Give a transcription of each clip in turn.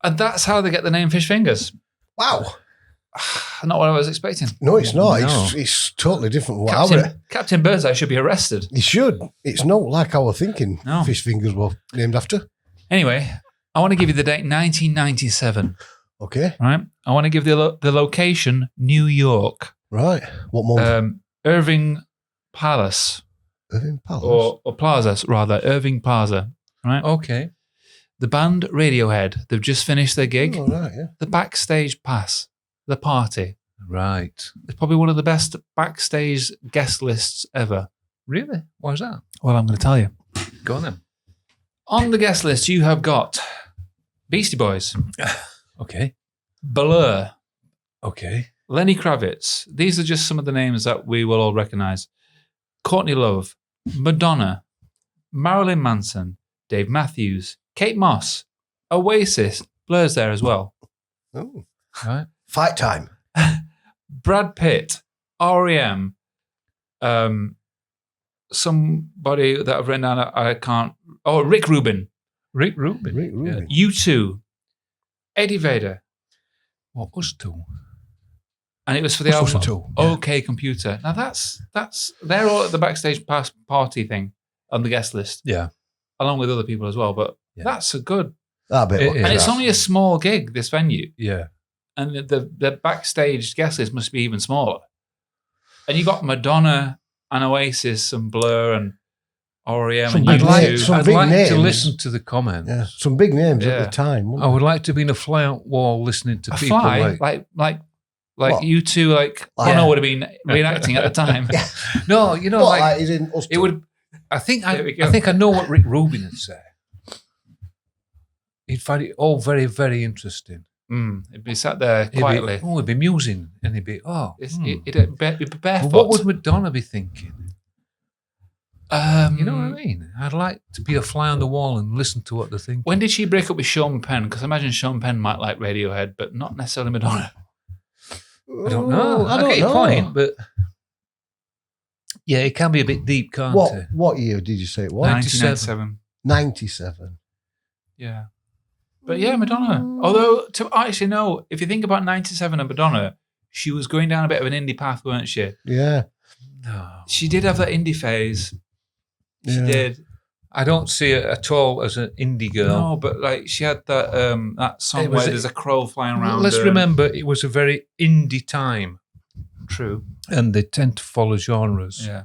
And that's how they get the name Fish Fingers. Wow. Not what I was expecting. No, it's not. No. It's totally different. From Captain Birdseye should be arrested. He should. It's not like I was thinking No. Fish Fingers were named after. Anyway, I want to give you the date 1997. Okay. Right? I want to give the location New York. Right. What month? Irving Palace. Irving Palace? Or Plaza, rather. Irving Plaza. Right? Okay. The band Radiohead. They've just finished their gig. Oh, right, yeah. The backstage pass. The party. Right. It's probably one of the best backstage guest lists ever. Really? Why is that? Well, I'm going to tell you. Go on then. On the guest list, you have got Beastie Boys, Okay. Blur, Okay. Lenny Kravitz. These are just some of the names that we will all recognize. Courtney Love, Madonna, Marilyn Manson, Dave Matthews, Kate Moss, Oasis. Blur's there as well. Oh. Right. Fight Time. Brad Pitt, R.E.M., somebody that I've written down, I can't. Oh, Rick Rubin. Rick Rubin. Rick Rubin. U2, Eddie Vedder. What was two? And it was for the What's album those two? Yeah. OK Computer. Now that's they're all at the backstage pass party thing on the guest list, Yeah. along with other people as well. But Yeah. that's a good, That bit. It was is. and it's right. only a small gig, this venue, Yeah. and the backstage guest list must be even smaller. And you got Madonna and Oasis and Blur and R.E.M. Some and big U2. names. Some I'd big like names. to listen to the comments. Yeah, some big names Yeah. at the time. I would like to be in a fly-out wall listening to A people fly, like like What? U2, like Yeah. Bono would have been reenacting at the time. Yeah. no, you know, What, like he's in us it two? would. I think There we go. I think I know what Rick Rubin would say. He'd find it all very, very interesting. It'd be sat there He'd quietly. be, he'd be musing, and he'd be, It'd be But barefoot. what would Madonna be thinking? You know what I Mm. mean? I'd like to be a fly on the wall and listen to what they're thinking. When did she break up with Sean Penn? Because I imagine Sean Penn might like Radiohead, but not necessarily Madonna. I don't know. I get your point, but yeah, it can be a bit deep, can't it? What year did you say it was? 1997. 97. Yeah. But yeah, Madonna. Although, actually, no, if you think about 97 and Madonna, she was going down a bit of an indie path, weren't she? Yeah. No. She did have that indie phase. She Yeah. did. I don't see it at all as an indie girl. No, but like she had that song It was where a- there's a crow flying around. Let's her. remember, it was a very indie time, True. and they tend to follow genres, Yeah.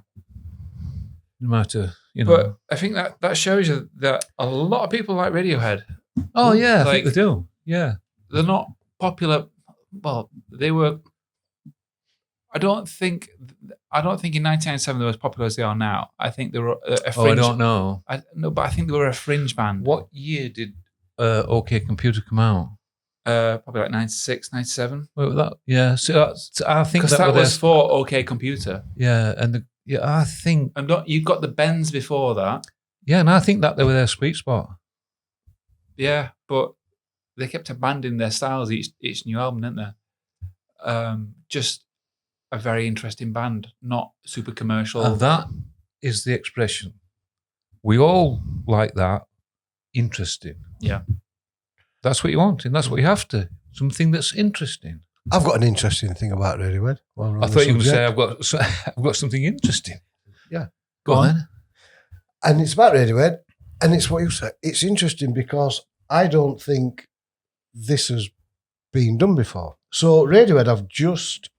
no matter, you know. But I think that shows you that a lot of people like Radiohead. oh, yeah, I like- think they do. Yeah. They're not popular. Well, they were. I don't think in 1997 they were as popular as they are now. I think they were a fringe. Oh, I don't know. No, but I think they were a fringe band. What year did OK Computer come out? Probably like 96, 97. Well, yeah, so I think Because that were was for OK Computer. yeah, and I think, And you got the Bends before that. yeah, and I think that they were their sweet spot. Yeah, but they kept abandoning their styles each new album, didn't they? Just a very interesting band, not super commercial. And that is the expression. We all like that. Interesting. Yeah. That's what you want, and that's what you have to. Something that's interesting. I've got an interesting thing about Radiohead. while we're on I the thought you were going to subject. say I've got something interesting. Yeah. Go on. Then. And it's about Radiohead, and it's what you said. It's interesting because I don't think this has been done before. So Radiohead have just,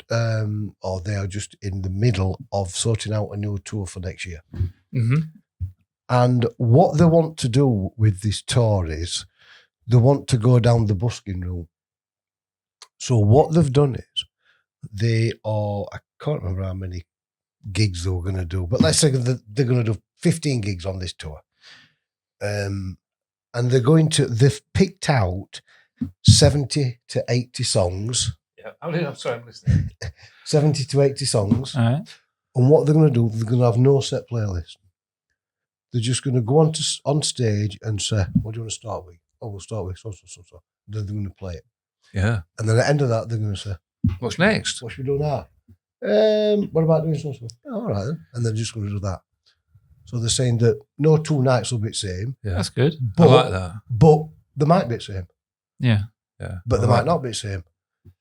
or they are just in the middle of sorting out a new tour for next year. Mm-hmm. And what they want to do with this tour is they want to go down the busking route. So what they've done is they are, I can't remember how many gigs they were going to do, but let's say that they're going to do 15 gigs on this tour. And they've picked out 70 to 80 songs. Yeah, I'm sorry, I'm listening. 70 to 80 songs. All right. And what they're going to do, they're going to have no set playlist. They're just going to go on stage and say, what do you want to start with? Oh, we'll start with so. Then they're going to play it. Yeah. And then at the end of that, they're going to say, What's next? what should we do now? What about doing so? Oh, all right then. And they're just going to do that. So they're saying that no two nights will be the same, Yeah. That's good. I like that. but they might be the same. Yeah. But they might not be the same.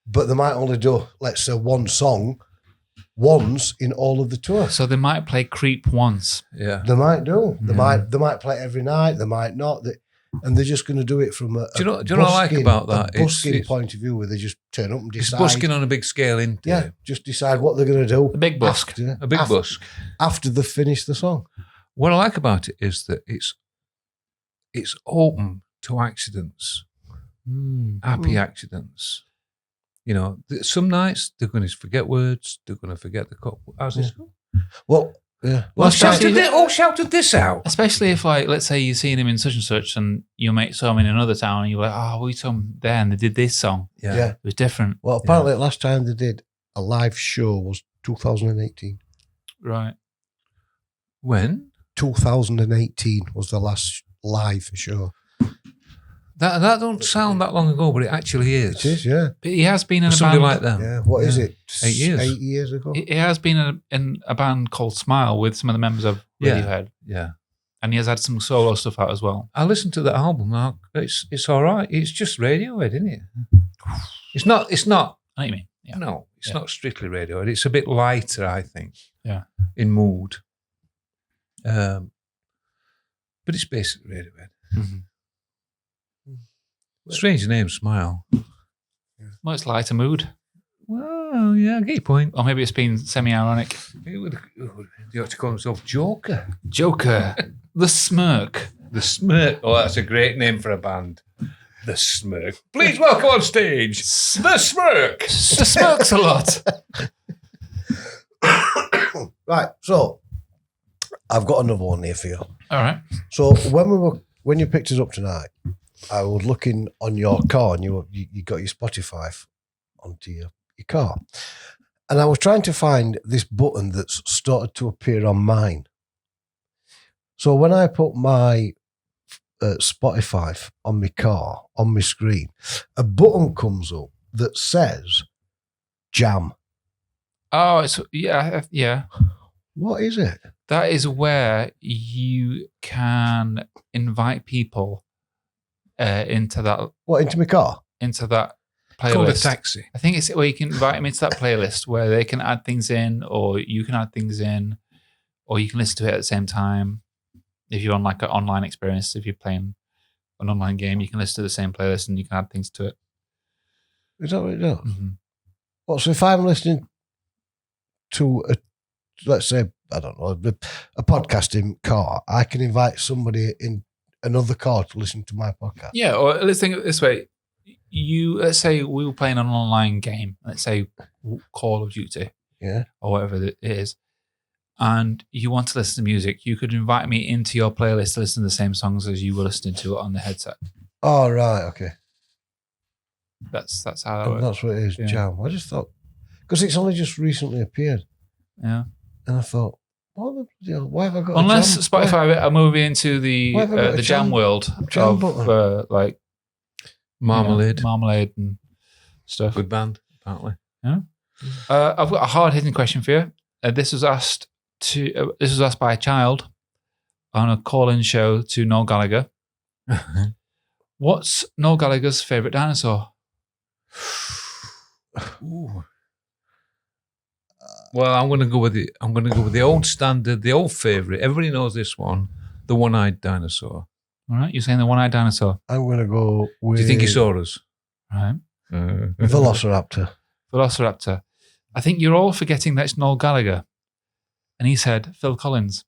But they might only do, let's say, one song once in all of the tour. So they might play Creep once. Yeah. They might do. They might play it every night. They might not. And they're just going to do it from a Do you know what I like about that? A busking point of view, where they just turn up and It's decide. busking on a big scale, isn't it? Yeah, just decide what they're going to do. A big busk. A big busk. After they've finished the song. What I like about it is that it's open to accidents, happy accidents. You know, some nights they're going to forget words. They're going to forget the how's this go? Well, yeah. Well, shouted this out. Especially if, like, let's say you've seen him in such and such, and your mate saw him in another town, and you're like, oh, we saw him there, and they did this song. Yeah. It was different. Well, apparently, the last time they did a live show was 2018. Right. When? 2018 was the last live show. That don't sound that long ago, but it actually is. It is, yeah. But he has been in a Somebody band. like them. Yeah. What is it? 8 years. 8 years ago. He has been in a band called Smile with some of the members of Radiohead. Yeah. And he has had some solo stuff out as well. I listened to the album. Now it's all right. It's just Radiohead, isn't it? It's not. I know what you mean. Yeah. No, it's not strictly Radiohead. It's a bit lighter, I think. Yeah. In mood. But it's basically Radiohead. Mm-hmm. Strange name, Smile. Well, it's lighter mood. Well, yeah, I get your point. Or maybe it's been semi-ironic. He ought to call himself Joker. Joker. The Smirk. The Smirk. Oh, that's a great name for a band. The Smirk. Please welcome on stage, The Smirk. The Smirk's a lot. Right, so I've got another one here for you. All right. So when you picked us up tonight, I was looking on your car, and you got your Spotify onto your car, and I was trying to find this button that's started to appear on mine. So when I put my Spotify on my car, on my screen, a button comes up that says Jam. Oh, it's yeah. What is it? That is where you can invite people into that Into my car? Called a playlist. taxi. I think it's where you can invite them into that playlist where they can add things in, or you can add things in, or you can listen to it at the same time. If you're on like an online experience, if you're playing an online game, you can listen to the same playlist and you can add things to it. Is that what it does? Mm-hmm. Well, so if I'm listening to let's say, I don't know, a podcasting car, I can invite somebody in another car to listen to my podcast. Yeah, or let's think of it this way. Let's say we were playing an online game, let's say Call of Duty, or whatever it is, and you want to listen to music, you could invite me into your playlist to listen to the same songs as you were listening to on the headset. Oh, right, okay. That's how that works. That's what it is, Jam. I just thought, because it's only just recently appeared. Yeah. And I thought, why have I got Unless a Jam? Spotify are moving into the Jam world of like Marmalade. Marmalade and stuff. Good band, apparently. Yeah. I've got a hard-hitting question for you. This was asked by a child on a call-in show to Noel Gallagher. What's Noel Gallagher's favourite dinosaur? Ooh. Well, I'm going to go with the old standard, the old favourite. Everybody knows this one, the one-eyed dinosaur. All right, you're saying the one-eyed dinosaur. I'm going to go with... Do you think he saw us? Right. Velociraptor. Velociraptor. I think you're all forgetting that it's Noel Gallagher. And he said Phil Collins.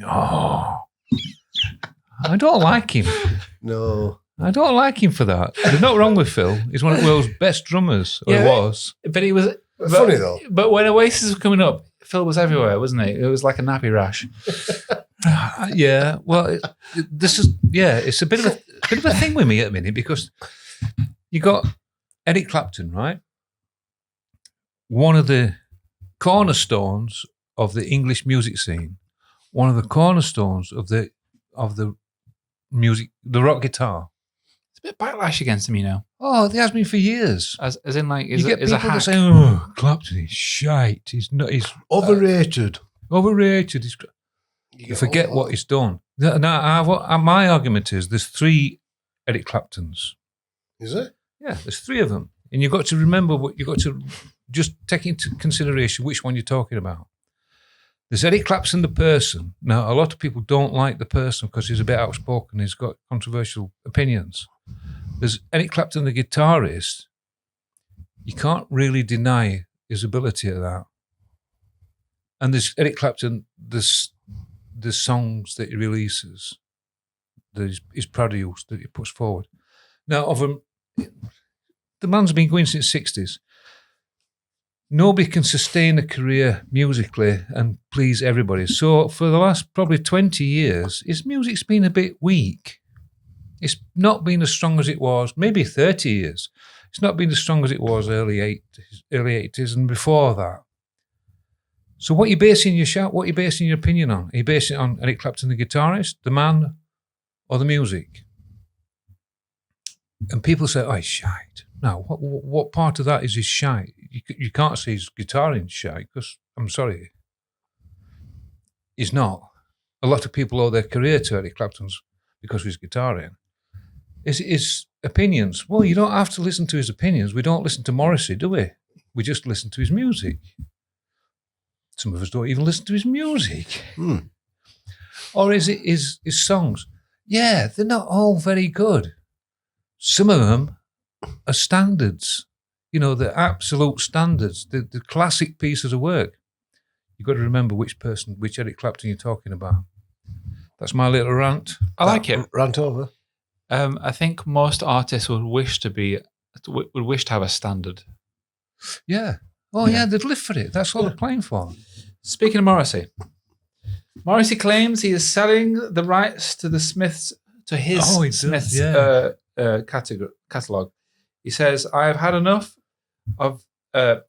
Oh. I don't like him. No. I don't like him for that. There's not wrong with Phil. He's one of the world's best drummers. Or he was. But he was... Funny though. But when Oasis was coming up, Phil was everywhere, wasn't he? It was like a nappy rash. Yeah. Well, it's a bit of a thing with me at the minute, because you got Eric Clapton, right? One of the cornerstones of the English music scene, one of the cornerstones of the music, the rock guitar. It's a bit backlash against him, you know. Oh, there has been for years. As in, like, You get is a people that hack. say, "Oh, Clapton is shite. He's not. He's Overrated. overrated. You forget what he's done." Now, my argument is there's three Eric Claptons. Is it? Yeah, there's 3 of them. And you've got to remember what you've got to just take into consideration which one you're talking about. There's Eric Clapton, the person. Now, a lot of people don't like the person because he's a bit outspoken. He's got controversial opinions. There's Eric Clapton, the guitarist. You can't really deny his ability at that. And there's Eric Clapton, the songs that he releases, that he's produced, that he puts forward. Now, the man's been going since the 60s. Nobody can sustain a career musically and please everybody. So for the last probably 20 years, his music's been a bit weak. It's not been as strong as it was, maybe 30 years. It's not been as strong as it was early 80s and before that. So what are you basing your opinion on? Are you basing it on Eric Clapton, the guitarist, the man, or the music? And people say, oh, he's shite. Now, what part of that is his shite? You can't say his guitaring shite because, I'm sorry, he's not. A lot of people owe their career to Eric Clapton's because of his guitaring. His opinions, well, you don't have to listen to his opinions. We don't listen to Morrissey, do we? We just listen to his music. Some of us don't even listen to his music. Or is it his songs? Yeah, they're not all very good. Some of them are standards, the absolute standards, the classic pieces of work. You've got to remember which Eric Clapton you're talking about. That's my little rant. I like it. Rant over. I think most artists would wish to have a standard. Yeah. Oh, yeah, they'd live for it. That's what they're playing for. Speaking of Morrissey, Morrissey claims he is selling the rights to the Smiths Smiths catalogue. He says, "I have had enough of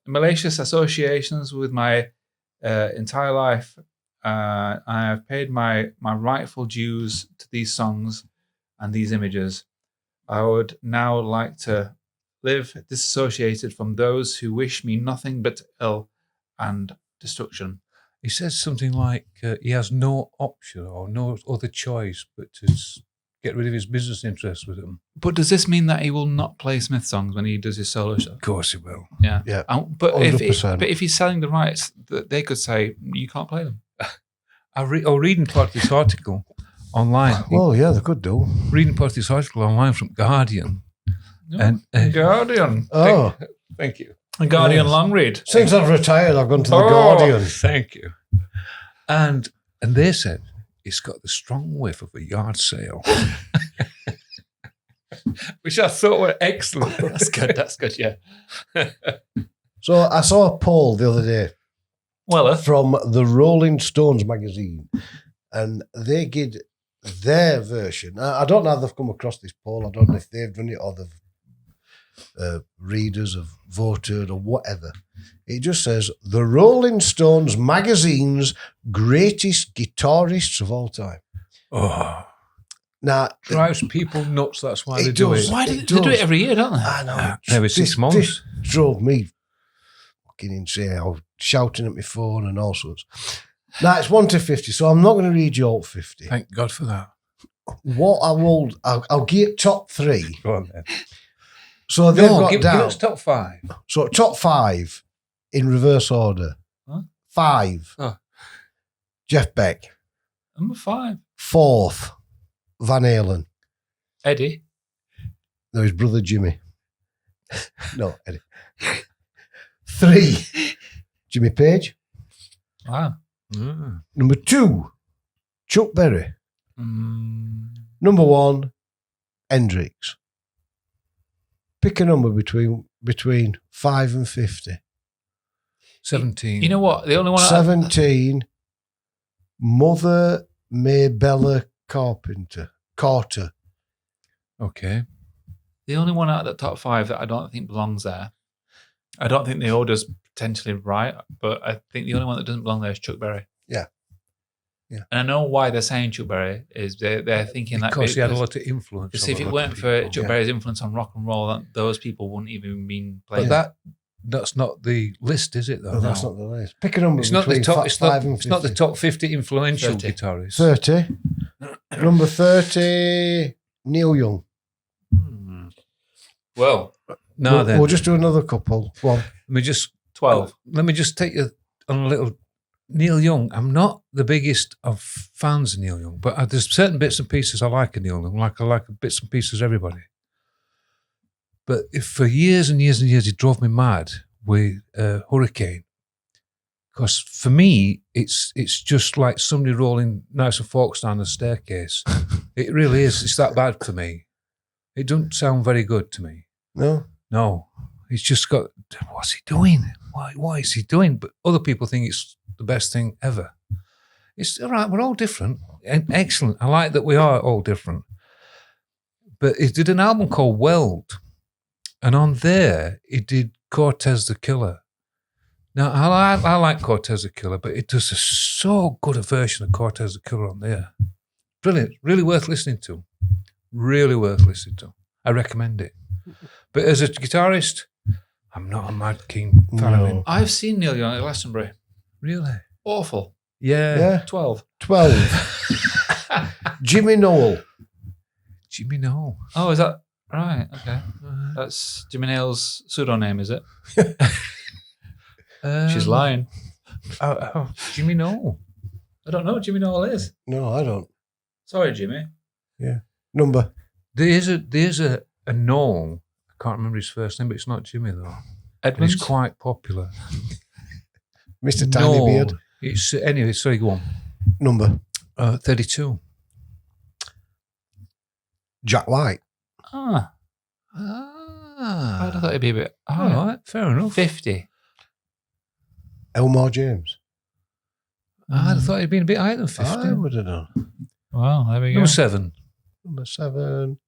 malicious associations with my entire life. I have paid my rightful dues to these songs and these images. I would now like to live disassociated from those who wish me nothing but ill and destruction." He says something like he has no option or no other choice but to get rid of his business interests with them. But does this mean that he will not play Smith songs when he does his solo show? Of course he will. Yeah. But 100%. if he's selling the rights, they could say, you can't play them. I was reading part of this article online. Well, yeah, they could do. Reading part of this article online from Guardian. No. And Guardian. Oh, thank you. A Guardian Yes. long read. Since I've retired, I've gone to the Guardian. Thank you. And they said it's got the strong whiff of a yard sale. Which I thought were excellent. That's good, yeah. So I saw a poll the other day Well, from the Rolling Stones magazine, and they did their version. I don't know how they've come across this poll. I don't know if they've done it or the readers have voted or whatever. It just says the Rolling Stones magazine's greatest guitarists of all time. Oh, Now, drives people nuts. That's why It they do does. it. why do they do it every year, don't they? I know. Every 6 months. This drove me fucking insane. I was shouting at my phone and all sorts. Now, it's 1 to 50, so I'm not going to read you all 50. Thank God for that. What I'll give top 3. Go on then. So they've got give down. us top 5. So top 5 in reverse order. Huh? 5, Oh. Jeff Beck. Number 5. 4th, Van Halen. Eddie. No, his brother Jimmy. No, Eddie. 3, Jimmy Page. Wow. Number 2, Chuck Berry. Mm. Number 1, Hendrix. Pick a number between 5 and 50. 17. You know what? The only one 17, Mother Maybella Carter. Okay. the only one out of the top 5 that I don't think belongs there. I don't think the order's potentially right, but I think the only one that doesn't belong there is Chuck Berry. Yeah. Yeah. And I know why they're saying Chuck Berry is they're thinking that Because he had a lot of influence. because on if a it lot weren't of for people. Chuck Berry's influence on rock and roll, those people wouldn't even been playing. But that's not the list, is it? Though, No, that's not the list. Pick a number It's not the between top. 5 and 50. It's not the top 50 influential 30. guitarists. 30. Number 30, Neil Young. Hmm. Well, no, then. We'll just do another couple. Go on. Let me just 12. Let me just take you on a little. Neil Young. I'm not the biggest of fans of Neil Young, but there's certain bits and pieces I like of Neil Young. Like I like bits and pieces of everybody. But if for years and years and years, he drove me mad with Hurricane. Because for me, it's just like somebody rolling Knights and Forks down the staircase. It really is. It's that bad for me. It doesn't sound very good to me. No. He's just got, what's he doing? Why is he doing? But other people think it's the best thing ever. It's all right. We're all different. And excellent. I like that we are all different. But he did an album called Weld. And on there, he did Cortez the Killer. Now, I like Cortez the Killer, but it does so good a version of Cortez the Killer on there. Brilliant. Really worth listening to. Really worth listening to. I recommend it. But as a guitarist, I'm not a mad keen fan of him. I've seen Neil Young at Glastonbury. Really? Awful. Yeah. 12. 12. Jimmy Noel. Jimmy Noel. Oh, is that right? Okay. That's Jimmy Nail's pseudonym, is it? She's lying. Jimmy Noel. I don't know what Jimmy Noel is. No, I don't. Sorry, Jimmy. Yeah. Number. There's a Noel. I can't remember his first name, but it's not Jimmy though. Edmonds? He's quite popular. Mr. Tiny Beard. It's anyway. Sorry, go on. Number. 32. Jack White. I thought it'd be a bit higher. All right, fair enough. 50. Elmore James. I'd have thought it'd been a bit higher than 50. I would have done. Well, there we go. Number 7. Number 7.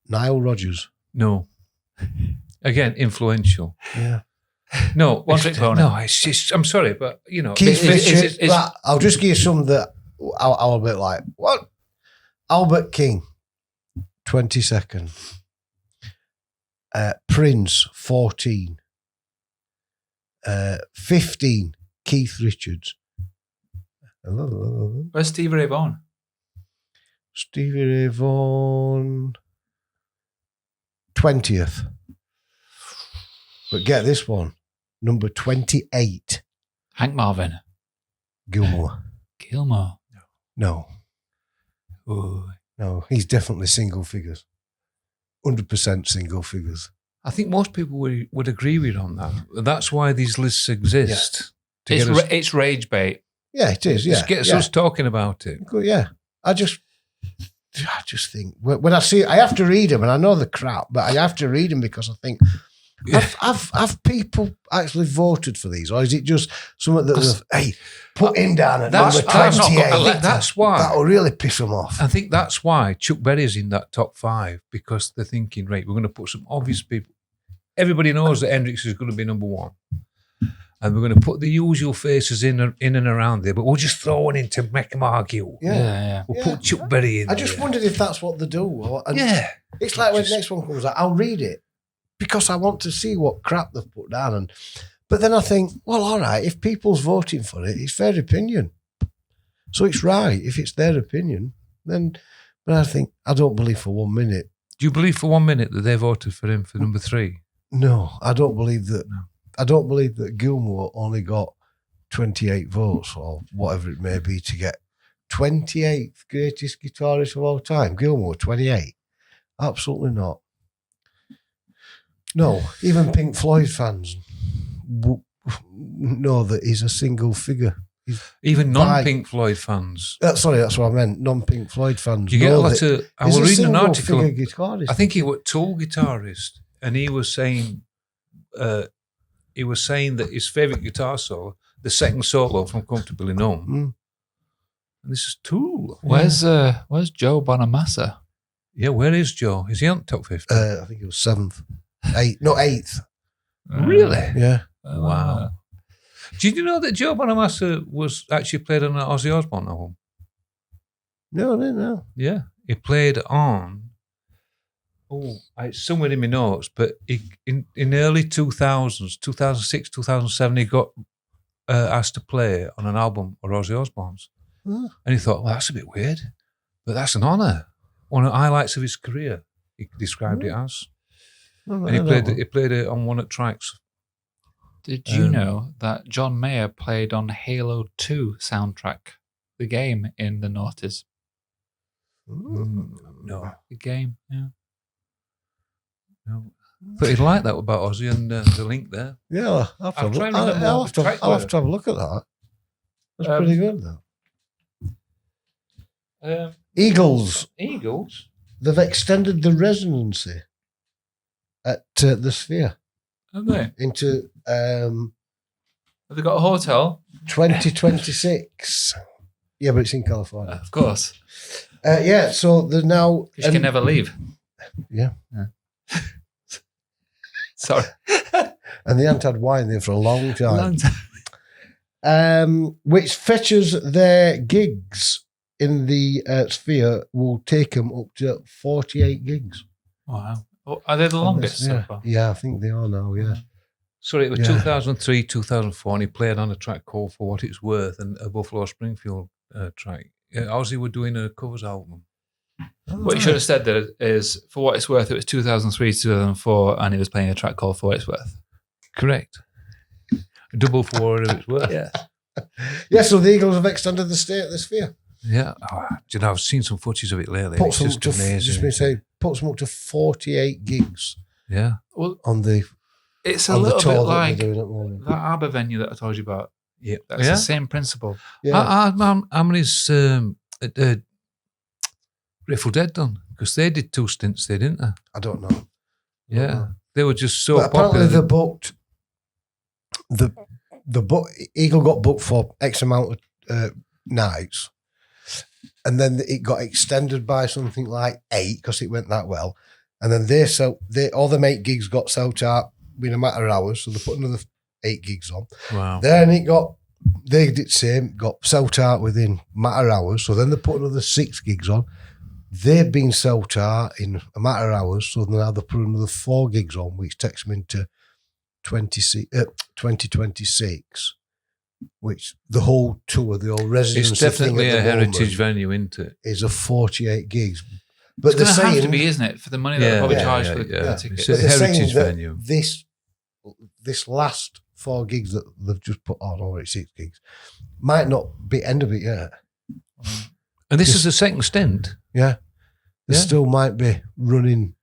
Nile Rodgers. No. Again, influential. Yeah. No, One Trick Pony. No, it's just, I'm sorry, but you know, Keith Richards. it's- Right, I'll just give you some that I'll a bit like, what? Albert King, 22nd. Prince, 14. 15, Keith Richards. Where's Stevie Ray Vaughan? Stevie Ray Vaughan, 20th. But get this one, number 28, Hank Gilmore. Gilmore. No, Ooh. no, he's definitely single figures. 100% single figures. I think most people would agree with you on that. That's why these lists exist. To It's, get us, it's rage bait. Yeah, it is. Yeah, just gets yeah. us talking about it. Good, yeah. I just think when I see, I have to read them, and I know the crap, but I have to read them because I think, have people actually voted for these, or is it just something that hey, put him down at number 28? That's why. That will really piss them off. I think that's why Chuck Berry's in that top 5, because they're thinking, right, we're going to put some obvious people. Everybody knows that Hendrix is going to be number 1. And we're going to put the usual faces in and around there, but we'll just throw one in to make them argue. Yeah. We'll put Chuck Berry in I just wondered if that's what they do. It's like when the next one comes out, I'll read it because I want to see what crap they've put down. But then I think, well, all right, if people's voting for it, it's their opinion. So it's right. If it's their opinion, then, but I think, I don't believe for 1 minute. Do you believe for 1 minute that they voted for him for number 3? No, I don't believe that. I don't believe that Gilmore only got 28 votes or whatever it may be to get 28th greatest guitarist of all time. Gilmore, 28. Absolutely not. No, even Pink Floyd fans know that he's a single figure. Even non-Pink Floyd fans. Sorry, that's what I meant. Non-Pink Floyd fans. You get a lot of. I was reading an article. Guitarist. I think he was a Tool guitarist, and he was saying that his favourite guitar solo, the second solo from Comfortably Numb, and this is Tool. Where's Joe Bonamassa? Yeah, where is Joe? Is he on top 50? I think it was 7th. 8th. Really? Yeah. Wow. Did you know that Joe Bonamassa was actually played on an Ozzy Osbourne album? No, I didn't know. Yeah. He played on, it's somewhere in my notes, but in early 2000s, 2006, 2007, he got asked to play on an album of Ozzy Osbourne's. And he thought, well, that's a bit weird, but that's an honour. One of the highlights of his career, he described it as. And he played it on one of the tracks. Did you know that John Mayer played on Halo 2 soundtrack, the game in the noughties? No. The game, yeah. No. But he'd like that about Ozzy and the link there. Yeah, I'll have to have a look at that. That's pretty good, though. Eagles. They've extended the residency at the Sphere. Have they? Into Have they got a hotel? 2026. Yeah, but it's in California. Of course. Yeah, so they're now... Because you can never leave. Yeah. Sorry. And they haven't had wine there for a long time. Which features their gigs in the Sphere will take them up to 48 gigs. Wow. Oh, are they the longest so far? Yeah, I think they are now, yeah. Sorry, it was 2003, 2004, and he played on a track called For What It's Worth and a Buffalo Springfield track. Ozzy were doing a covers album. What you should have said there is, For What It's Worth, it was 2003, 2004, and he was playing a track called For What It's Worth. Correct. Double for what it's worth. Yeah. Yeah, so the Eagles have extended the stay at the Sphere. Yeah. Oh, do you know, I've seen some footage of it lately. Puts It's just amazing. Puts them up to 48 gigs. Yeah. Well, on the it's a little bit like that ABBA venue that I told you about. Yeah. That's the same principle. Yeah. How many's Grateful Dead done? Because they did 2 stints there, didn't they? I don't know. Yeah. They were just so but popular. Apparently they booked Eagle got booked for X amount of nights, and then it got extended by something like 8 because it went that well, and then all the 8 gigs got sold out in a matter of hours, so they put another 8 gigs on. Wow. Then they did the same, got sold out within a matter of hours, so then they put another 6 gigs on. They've been sold out in a matter of hours, so now they put another 4 gigs on, which takes them into 2026, which the whole tour, the whole residency it's definitely thing a heritage venue, isn't it? Is a 48 gigs. But it's going to have to be, isn't it, for the money that they probably charge for the tickets. It's a heritage venue. This last 4 gigs that they've just put on, or 6 gigs, might not be end of it yet. And this is the second stint. Yeah. They still might be running,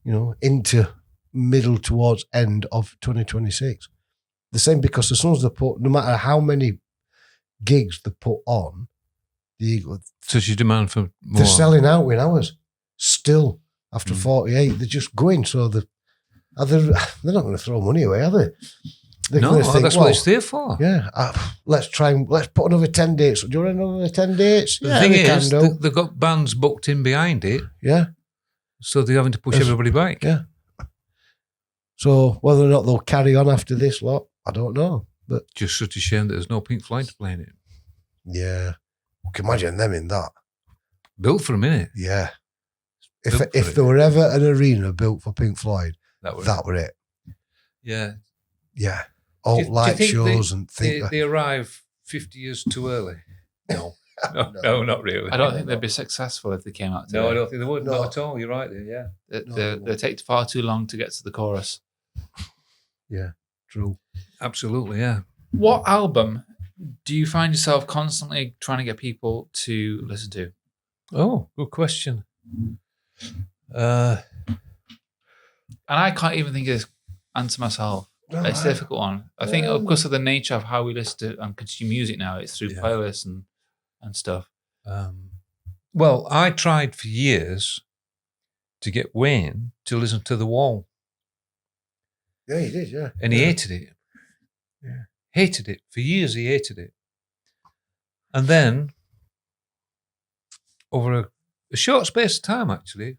into middle towards end of 2026. The same, because as soon as they put, no matter how many gigs they put on, the Eagle, such a demand for more. They're selling out in hours still after 48. They're just going, so they're not going to throw money away, are they? That's what it's there for. Yeah, let's put another 10 dates. Do you want another 10 dates? The thing is, they've got bands booked in behind it. Yeah. So they're having to push everybody back. Yeah. So whether or not they'll carry on after this lot, I don't know. But just such a shame that there's no Pink Floyd playing it. Yeah. I can imagine them in that. Built for a minute. Yeah. If there were ever an arena built for Pink Floyd, that were it. Yeah. Yeah. All light shows and things. They arrive 50 years too early. No. No, not really. I don't think they'd be successful if they came out today. No, I don't think they would. Not at all. You're right there, yeah. They take far too long to get to the chorus. Yeah, true. Absolutely, yeah. What album do you find yourself constantly trying to get people to listen to? Oh, good question. And I can't even think of this answer myself. It's a difficult one. I think because of the nature of how we listen to and consume music now, it's through playlists and stuff. Well, I tried for years to get Wayne to listen to The Wall. Yeah, he did, yeah. And he hated it. Yeah. Hated it. For years he hated it. And then, over a short space of time, actually,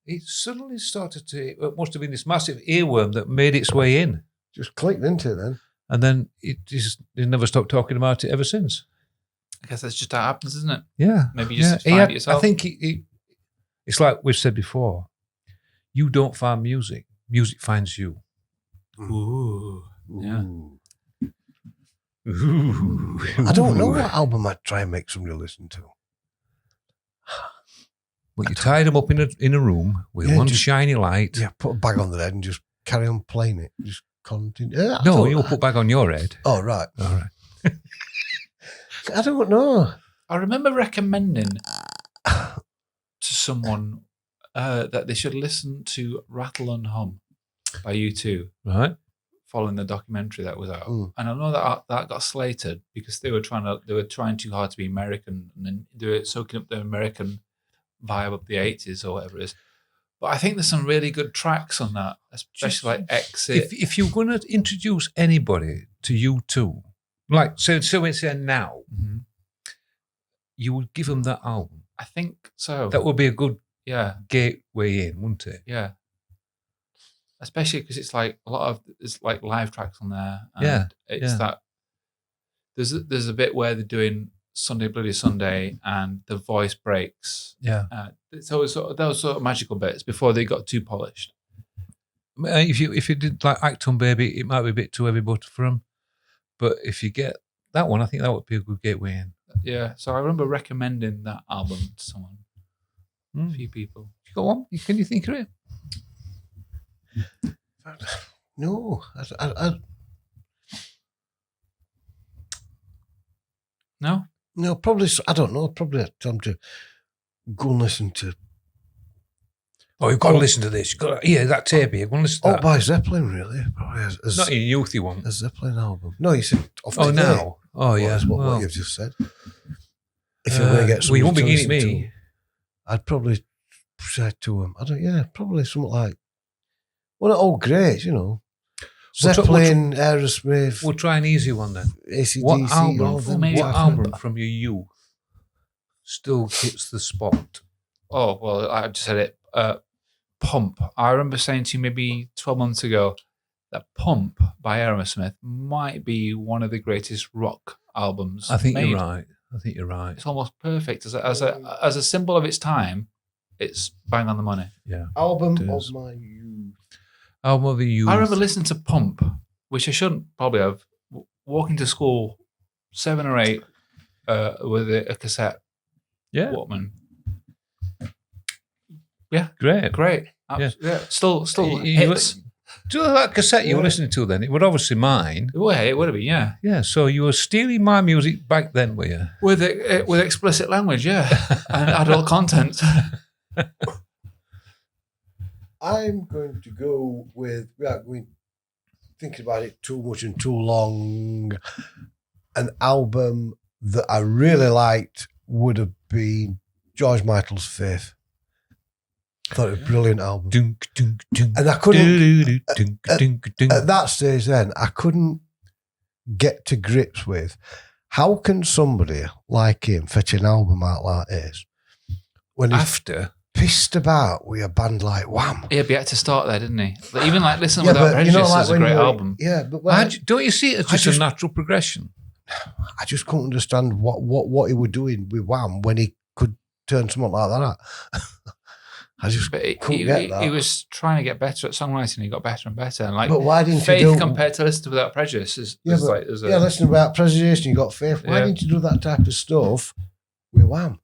it suddenly started to, it must have been this massive earworm that made its way in. Just clicked into it then. And then it never stopped talking about it ever since. I guess that's just how it happens, isn't it? Yeah. Maybe you just find it yourself. I think it's like we've said before. You don't find music. Music finds you. Ooh. Yeah. Ooh. I don't know what album I'd try and make somebody listen to. But you tied them up in a room with one shiny light. Yeah, put a bag on their head and just carry on playing it. Just continue. No, you'll put bag on your head. Oh, right. All right. I don't know. I remember recommending to someone that they should listen to Rattle and Hum by U2. Right. Following the documentary that was out, Mm. and I know that got slated because they were trying too hard to be American, and then they were soaking up the American vibe of the 80s or whatever it is. But I think there's some really good tracks on that, especially like Exit. If you're going to introduce anybody to U2, like so we say now, Mhm. you would give them that album. I think so. That would be a good Yeah, gateway in, wouldn't it? yeah. Especially because it's like a lot of it's like live tracks on there. And Yeah, it's yeah. that there's a bit where they're doing Sunday Bloody Sunday and the voice breaks. Yeah. So those sort of magical bits before they got too polished. If you did like Acton Baby, it might be a bit too heavy butter for them. But if you get that one, I think that would be a good gateway in. Yeah. So I remember recommending that album to someone, a few people. You got one? Can you think of it? No. No. No, probably, I don't know, probably time to go and listen to Oh, you've got to listen to this. You've got to hear that tape here. Go and listen to that. by Zeppelin, really. Probably as Not your youthy one. a Zeppelin album. No, you said off Oh, today. now. Oh, Well, yeah. that's what Well, you've just said. If you're going to get well, you won't be somebody to getting listen me. to, I'd probably say to them, probably something like, well, not all great, you know. Zeppelin, Aerosmith, We'll try an easy one then. AC/DC, What album? all them. maybe What album from your youth still hits the spot? Oh well, I just said it. Pump. I remember saying to you maybe 12 months ago that Pump by Aerosmith might be one of the greatest rock albums. I think made. you're right. I think you're right. It's almost perfect as a symbol of its time. It's bang on the money. Yeah. Album It of is. my youth. Album of the youth. I remember listening to Pump, which I shouldn't probably have. Walking to school, 7 or 8, with a cassette Yeah. Walkman. Yeah, Great. great. Yeah. Yeah. Still You- hits. Do you know that cassette you were listening to then? It was obviously mine. Well, it would have been, yeah. Yeah, so you were stealing my music back then, were you? With explicit language, yeah, and adult content. I'm going to go with, without going thinking about it too much and too long, an album that I really liked would have been George Michael's Faith. I thought it was a brilliant album. Dunk, dunk, dunk. And I couldn't, Dunk, dunk, dunk. at that stage then, I couldn't get to grips with how can somebody like him fetch an album out like this when he's After. pissed about with a band like Wham. Yeah, but he had to start there, didn't he? Like, even like Listen Yeah, Without but you know, Prejudice like is a when great you- album. Yeah, but when Don't you see it as I just just- a natural progression? I just couldn't understand what he was doing with Wham when he could turn something like that. I just But couldn't get that. he was trying to get better at songwriting. He got better and better. And like But why didn't Faith you do? compared to Listen Without Prejudice is Yeah, but- like there's a, Yeah, listen about Preservation. You got Faith. Why Yeah. didn't you do that type of stuff with Wham?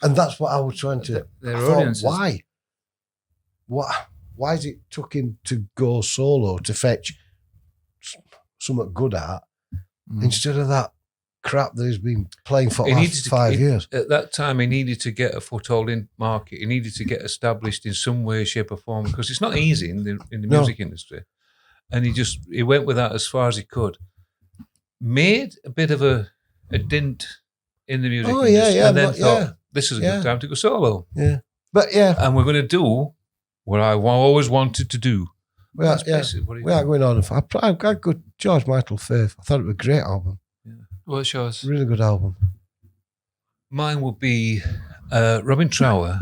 And that's what I was trying to. their I thought, audiences. why? Why is it took him to go solo to fetch something good at Mm. instead of that crap that he's been playing for He the needed last to- 5 years? At that time, he needed to get a foothold in market. He needed to get established in some way, shape, or form because it's not easy in the No. music industry. And he went with that as far as he could. Made a bit of a dint in the music industry, and then but thought, this is a yeah. good time to go solo. But yeah, And we're going to do what I always wanted to do. we are, That's yeah, basically what he we are did. going on. I got good George Michael Faith. I thought it was a great album, Well, it shows. really good album. Mine would be Robin Trower,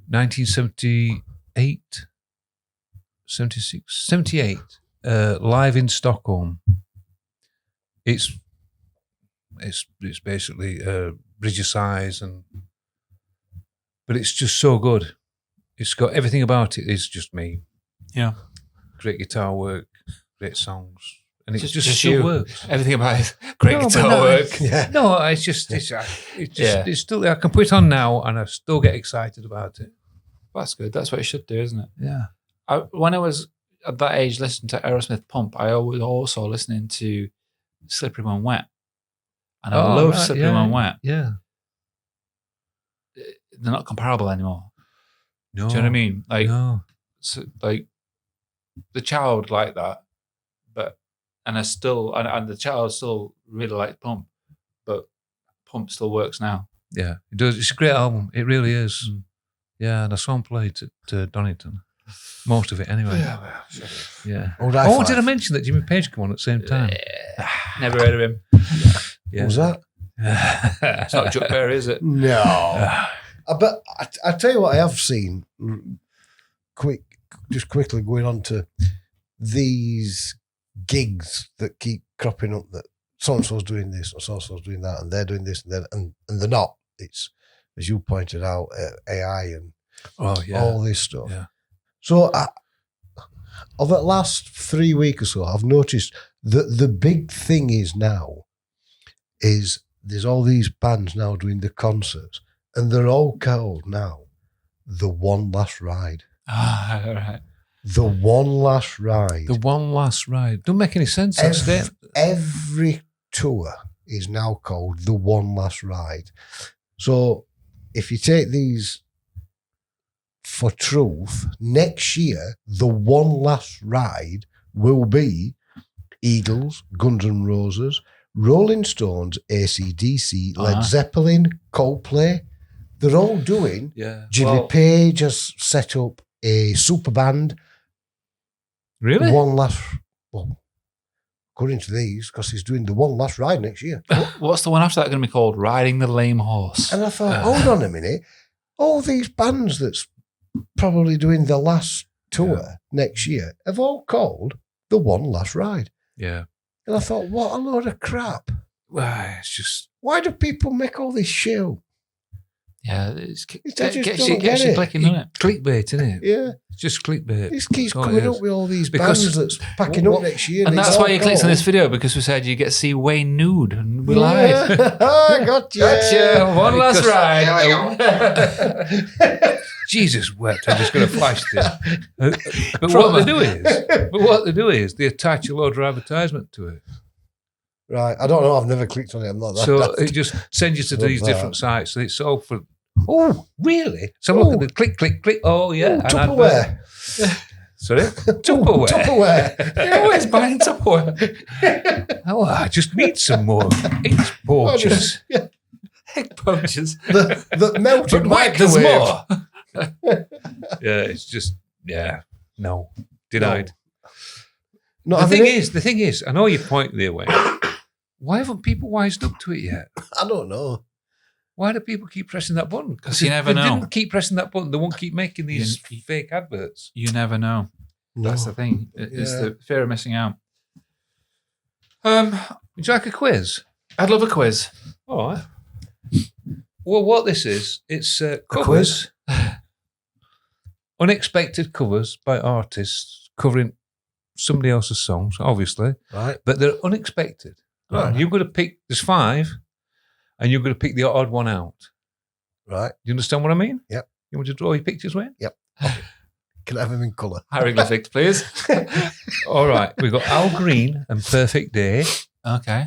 1978, 76, 78, live in Stockholm. It's basically Bridge of Sighs, but it's just so good. It's got everything about it is just me. Yeah. Great guitar work, great songs, and it just Just still you. works. Everything about it. Great No, but guitar no, work. Yeah. No, it's just it's still. I can put it on now, and I still get excited about it. That's good. That's what it should do, isn't it? Yeah. When I was at that age listening to Aerosmith Pump, I was also listening to Slippery When Wet. And I love Slippery When Wet. Yeah. They're not comparable anymore. No. Do you know what I mean? Like, No. so, like the child like that, but and the child still really likes Pump, but Pump still works now. Yeah, it does. It's a great album. It really is. Yeah, and the song played to Donington. Most of it, anyway. Yeah. Oh, did I mention that Jimmy Page came on at the same time? Never heard of him. Yeah. What was that? It's not Chuck Berry, is it? No. But I tell you what I have seen, quickly going on to these gigs that keep cropping up that so-and-so's doing this or so-and-so's doing that and they're doing this and they're not. It's, as you pointed out, AI and all this stuff. Yeah. So over the last 3 weeks or so, I've noticed that the big thing is there's all these bands now doing the concerts and they're all called now The One Last Ride. Ah, all right. The One Last Ride. The One Last Ride. Don't make any sense. Every tour is now called The One Last Ride. So if you take these for truth, next year, The One Last Ride will be Eagles, Guns N' Roses, Rolling Stones, AC/DC, Led Zeppelin, Coldplay. They're all doing. Yeah. Jimmy Page has set up a super band. Really? According to these, because he's doing The One Last Ride next year. What's the one after that going to be called? Riding the Lame Horse. And I thought, hold on a minute. All these bands that's probably doing the last tour next year have all called The One Last Ride. Yeah. And I thought, what a load of crap. Well, it's just. Why do people make all this shit? Yeah, I just don't gets get you it. clicking, doesn't it? Clickbait, isn't it? Yeah. It's just clickbait. This keeps That's all coming it up is. with all these Because- bands that's packing up next year. And it's that's all why you clicked on this called- video, because we said you get to see Wayne nude, and we lied. I got you. Gotcha. One last Because- ride. Jesus wept. I'm just going to flash this. But what they do is they attach a load of advertisement to it. Right. I don't know. I've never clicked on it. I'm not that. So it just sends you to Love these that. different sites. So it's all for. Oh, really? So I'm looking at the click, click, click. Oh, yeah. an Tupperware. advert. Sorry? Tupperware. Tupperware. You're always buying Tupperware. Oh, I just need some more egg poachers. Yeah. Egg poachers. The melted But Mike, there's microwave. more. Yeah, it's just, no. Denied. Not The having it? thing is, I know your point there, Wayne. Why haven't people wised up to it yet? I don't know. Why do people keep pressing that button? 'Cause you never if know. They didn't keep pressing that button, they won't keep making these fake adverts. You never know. No. That's the thing. It's Yeah. the fear of missing out. Would you like a quiz? I'd love a quiz. All right. Well, what this is, it's quiz? unexpected covers by artists covering somebody else's songs, obviously, Right. but they're unexpected. Right. You've got to pick, there's 5, and you've got to pick the odd one out. Right. Do you understand what I mean? Yep. You want to draw your pictures, Wayne? Can I have him in colour? Hieroglyphics, please. All right. We've got Al Green and Perfect Day. Okay.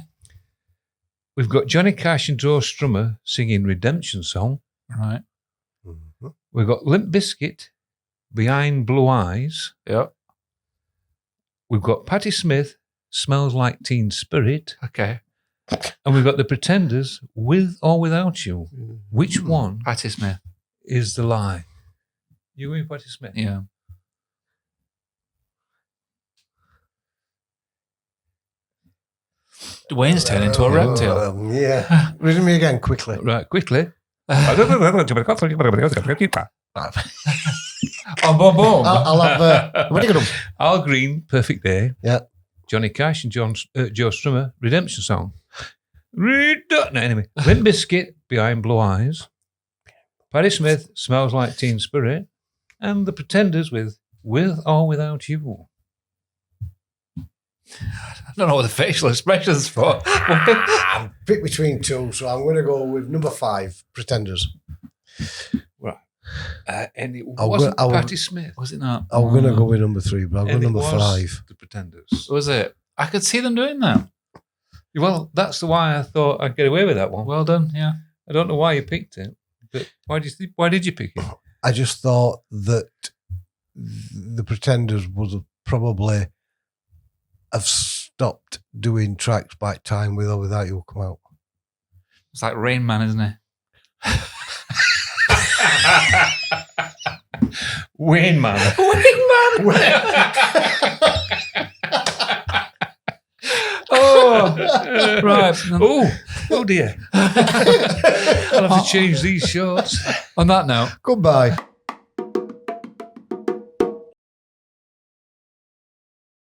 We've got Johnny Cash and Joe Strummer singing Redemption Song. Right. Mhm. We've got Limp Bizkit, Behind Blue Eyes. Yep. We've got Patti Smith, Smells Like Teen Spirit. Okay. And we've got The Pretenders, With or Without You. Which one Patti Smith. is the lie? You and Patti Smith? Yeah. Wayne's turned into a reptile. Yeah. Read me again quickly. Right, quickly. Oh, boom, boom. I'll have. What are you going to? Al Green, Perfect Day. Yeah. Johnny Cash and Joe Strummer, Redemption Song. Anyway, Limp Bizkit, Behind Blue Eyes. Patti Smith, Smells Like Teen Spirit. And The Pretenders with or Without You. don't know what the facial expression's for. I'm picked between two, so I'm going to go with number 5, Pretenders. Right. And it I'll wasn't go- I'll- Patti Smith. Was it not? I'm going to go with number 3, but I'll go And it number was 5. The Pretenders. Was it? I could see them doing that. Well, that's why I thought I'd get away with that one. Well done, yeah. I don't know why you picked it, but why did you pick it? I just thought that the Pretenders would probably have stopped doing tracks by time with or without you come out. It's like Rain Man, isn't it? Wayne Man. Oh, right. Oh dear. I'll have to change these shorts. On that note, Goodbye.